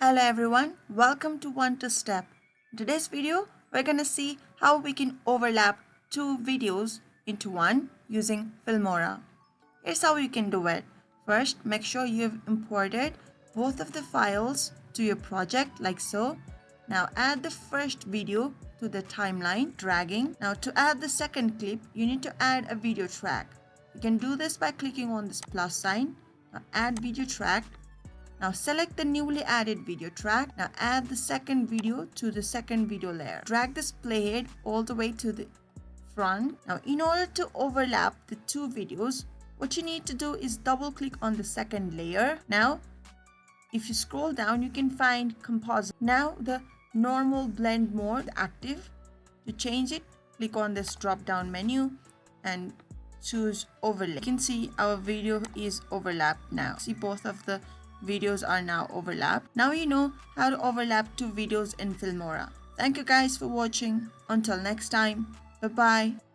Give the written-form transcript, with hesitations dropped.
Hello everyone, welcome to One to Step. In today's video, we're gonna see how we can overlap two videos into one using Filmora. Here's how you can do it. First, make sure you've imported both of the files to your project like so. Now add the first video to the timeline, dragging. Now to add the second clip, you need to add a video track. You can do this by clicking on this plus sign. Now add video track. Now select the newly added video track. Now add the second video to the second video layer. Drag this playhead all the way to the front. Now in order to overlap the two videos, what you need to do is double click on the second layer. Now if you scroll down, you can find composite. Now the normal blend mode active. To change it, click on this drop down menu and choose overlay. You can see our video is overlapped now. See, both of the videos are now overlapped. Now you know how to overlap two videos in Filmora. Thank you guys for watching. Until next time, bye bye.